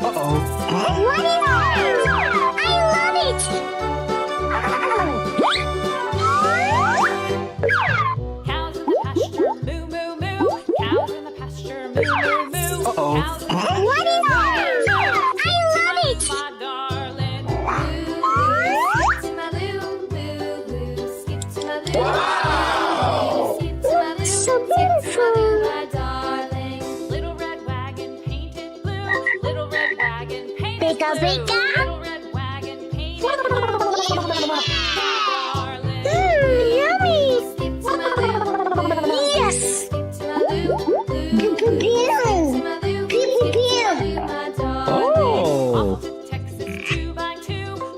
Uh-oh. What is that? I love it! Cows in the pasture, moo moo moo. Cows in the pasture, moo moo moo. Uh-oh. Cows in the pasture, What is that? I love it! my darling. Skip to my loo, loo, loo. Skip to my loo. Skip to my loo. So beautiful. My darling. Little red wagon painted blue. Little red wagon painted Pika, blue. pika. Little red wagon painted blue. Darling. Yummy! Skip to my loo, loo. Yes! Skip to my loo, loo. Pew, pew, pew. Pew, pew, pew. Oh. Off to Texas 2x2.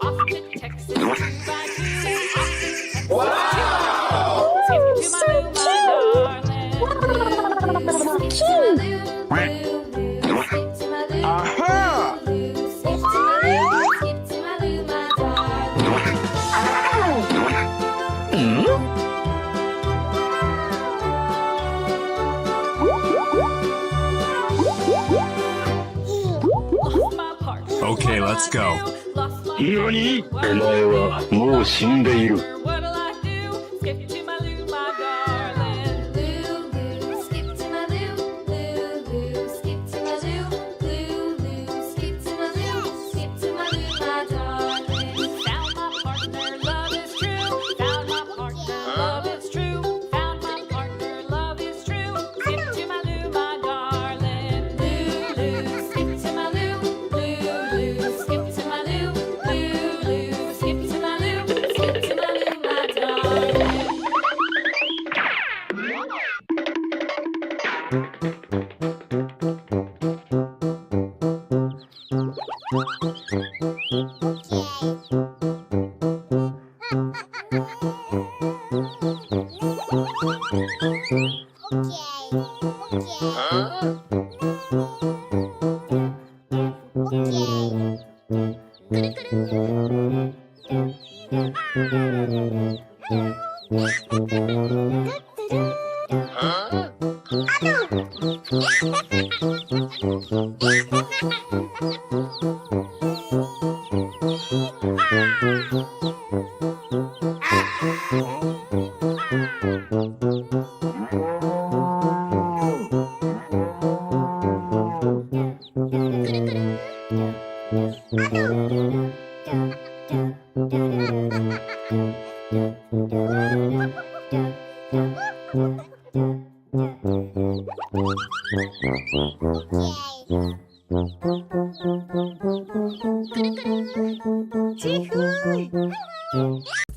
Off to Texas 2x2. Off to Texas 2x2. Skip to my So loo, my darling. So Skip to cute! my loo, loo, loo. Skip to my loo, Aha! loo. Skip to my loo, skip to my loo, my darling. Lost my partner. Okay, let's go. Lost my 何？お前はもう死んでいる。 What'll I do? Skip to my loo, my darling. Loo, loo, skip to my loo, loo, loo, skip to my loo, loo, loo, skip to my loo, skip to my loo, my darling. Found my partner, love is true. Found my partner, love is true. Found my partner, love is true. Skip to my loo, my darling. Loo, loo, skip to my loo, loo, loo, skip to my loo, loo, loo, skip to my loo, skip to my loo, my darling.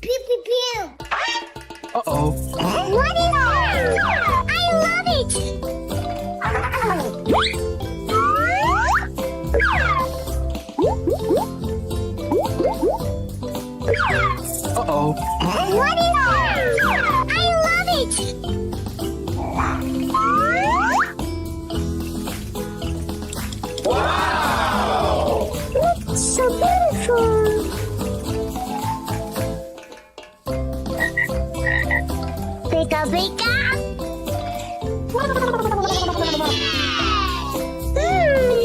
Pew, pew, pew. Uh-oh. What is that? I love it! Uh-oh. What is that? I love it! Wow! So beautiful! Pika, pika!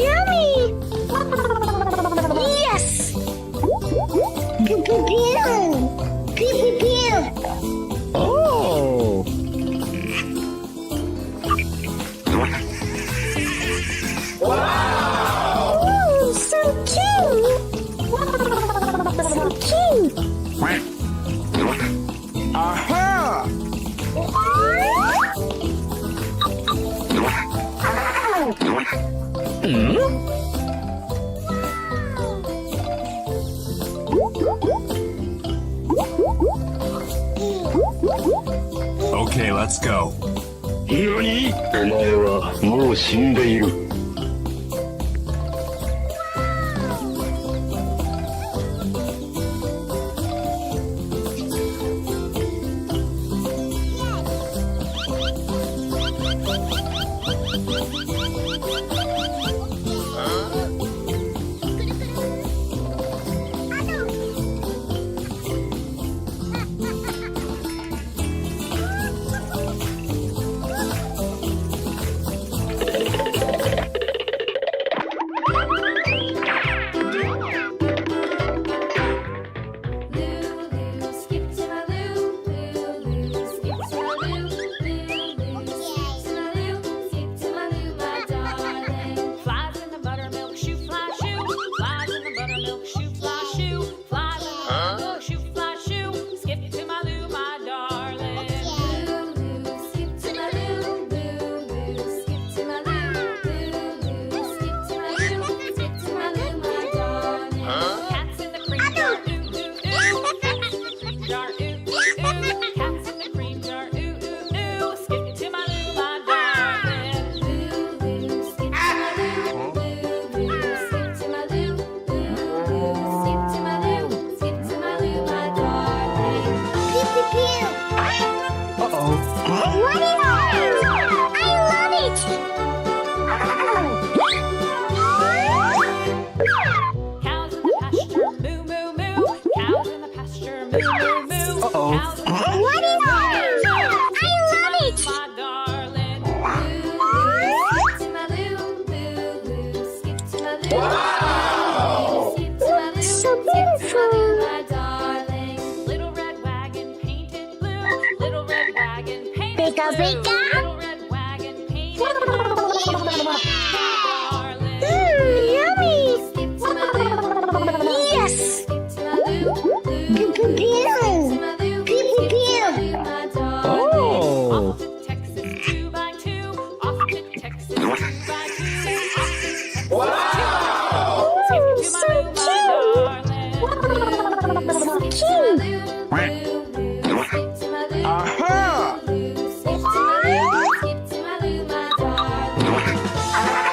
Yummy! Yes! Pew, pew, pew! Pew, pew, pew! Oh. Ooh, so cute! So cute! Aha! Okay, let's go. 何？お前はもう死んでいる。Skip to my loo, So skip to my loo, beautiful. my darling. Little red wagon painted blue. Little red wagon painted Pika, blue. pika. Little red wagon painted blue. Darling. Yummy. Skip to my loo, Yes. skip to my loo, Pew, pew, pew. to my loo, Pew, pew, pew. my darling. Oh. Off to Texas 2x2. Off to Texas 2x2. Off to Texas 2x2. Skip to my so loo, my darling. So Skip to my cute. loo, skip to my loo, Aha! skip to my loo, skip to my loo, my darling.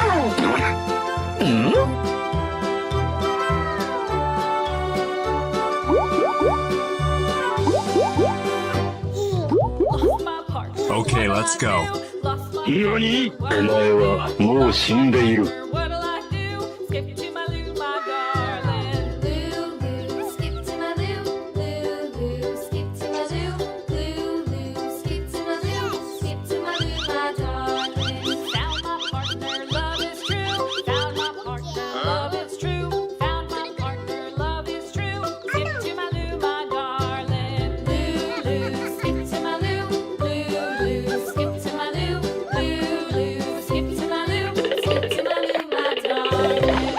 Lost my partner. Okay, let's go. Lost my 何 partner. お前はもう死んでいる。 What'll I do? Skip to my loo, my darling. Loo, loo, skip to my loo, loo, loo, skip to my loo, loo, loo, skip to my loo, skip to my loo, my darling. Found my partner, love is true. Found my partner, love is true. Found my partner, love is true. Skip to my loo, my darling. Loo, loo, skip to my loo, loo, loo, skip to my loo, loo, loo, skip to my loo, skip to my loo, my darling.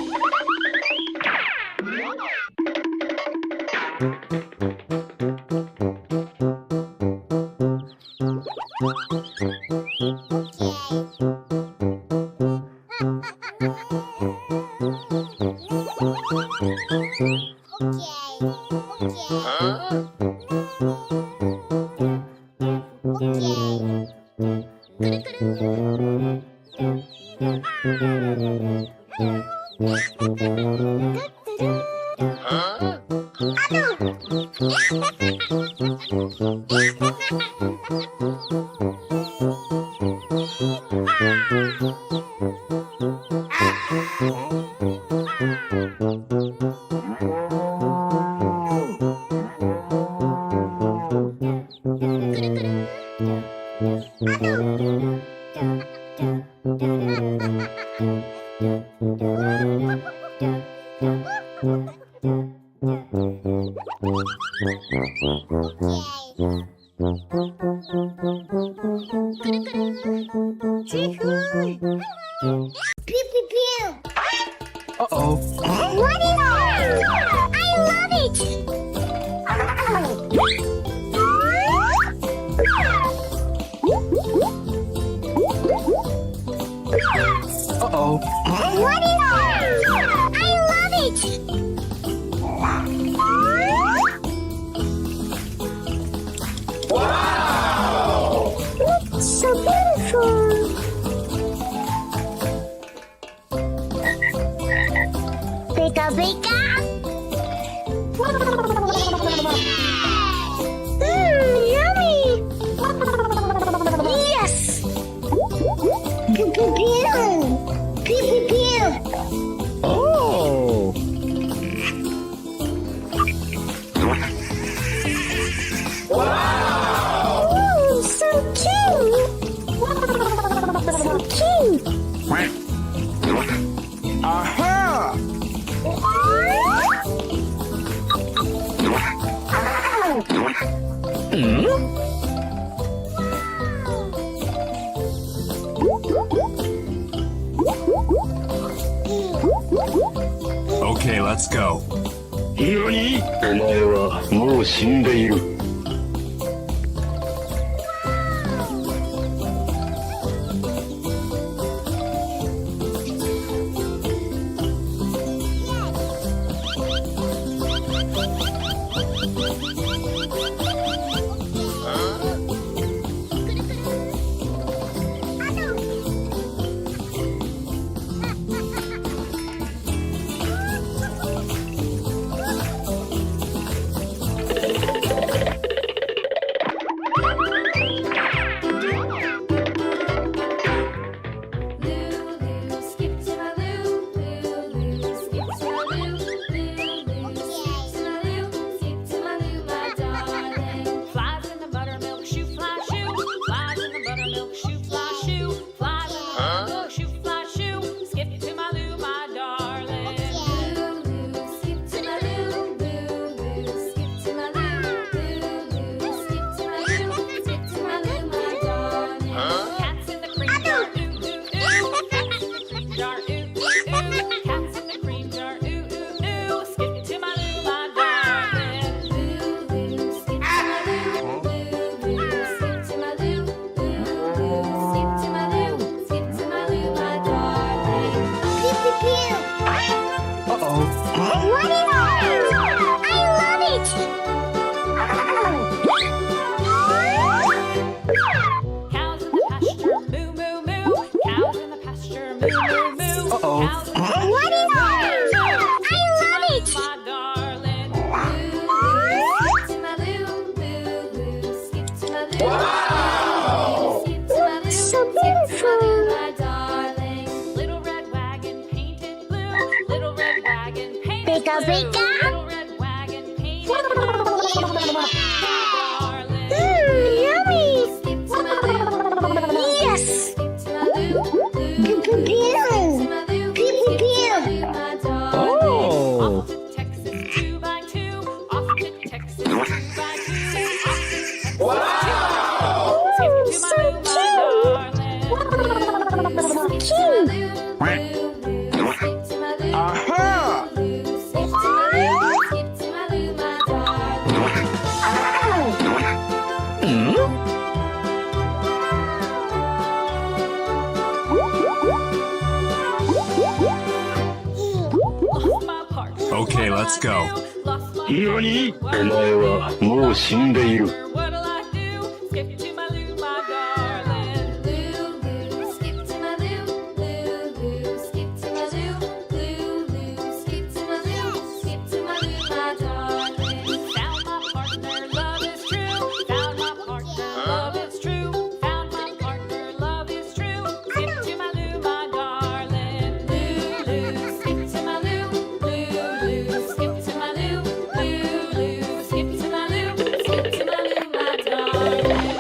Pew, pew, pew. Uh-oh. What is that? I love it. Uh-oh. What is that? I love it. Wow! It's so beautiful. Pika, pika. Yummy. Yes. Pew, pew, pew. Pew, pew, pew. Oh. Ooh, so cute. So cute. Aha! Okay, let's go. 何お前はもう死んでいる。What is that? I love it! Cows in the pasture, moo moo moo. Cows in the pasture, moo moo moo. Uh-oh. Cows in the pasture, What is that? I love it! my darling. Skip to my loo, loo, loo. Skip to my loo. Wow! Skip to my loo, So skip to my beautiful. loo, my darling. Little red wagon painted blue. Little red wagon painted Pika, blue. pika. Little red wagon painted blue. Darling. Yummy! Skip to my loo, loo. Yes! Skip to my loo, loo. Pew, pew, pew. Oh. Off to Texas 2 by 2. Off to Texas 2 by 2. Wow! Skip to my loo, my darling. Skip to my loo, loo. Skip to my loo, Aha! loo. Skip to my loo, skip to my loo, my darling. Lost my partner. Okay, let's go. Lost my何partner. お前はもう死んでいる。 What'll I do? Skip to my loo, my darling. Loo, loo, skip to my loo, loo, loo, skip to my loo, loo, loo, skip to my loo, skip to my loo, my darling. Found my partner, love is true. Found my partner, love is true. Found my partner, love is true. Skip to my loo, my darling. Loo, loo, skip to my loo, loo, loo, skip to my loo, loo, loo, skip to my loo, skip to my loo, my darling.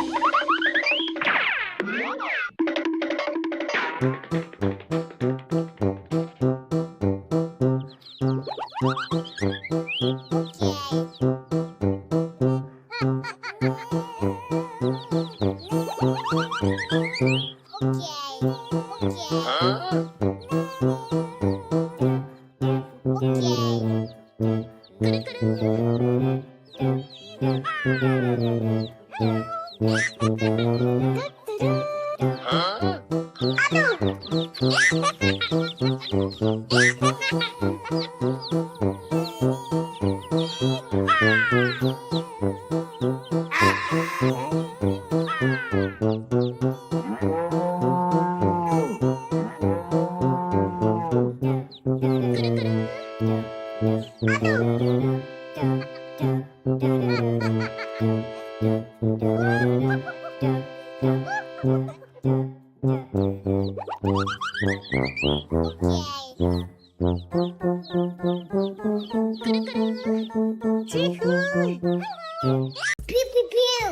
Pew, pew, pew.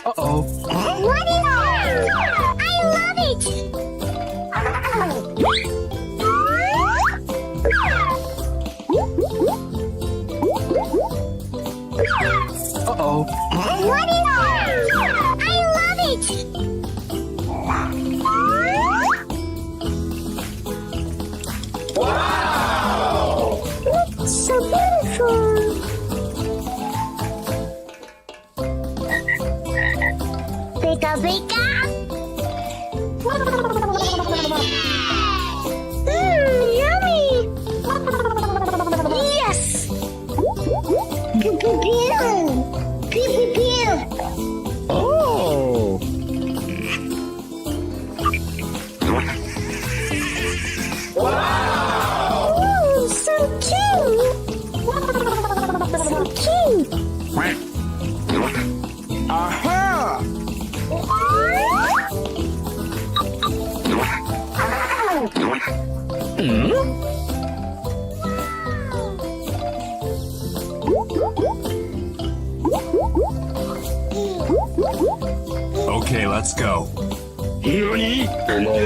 Uh-oh. What is that? I love it! Uh-oh. What is that? I love it! Wow! It's so beautiful! Pika, pika! Yummy! Yes! Pew, pew, pew! Pew, pew, pew! Oh. Ooh, so cute! So cute! Aha! Okay, let's go. 何お前は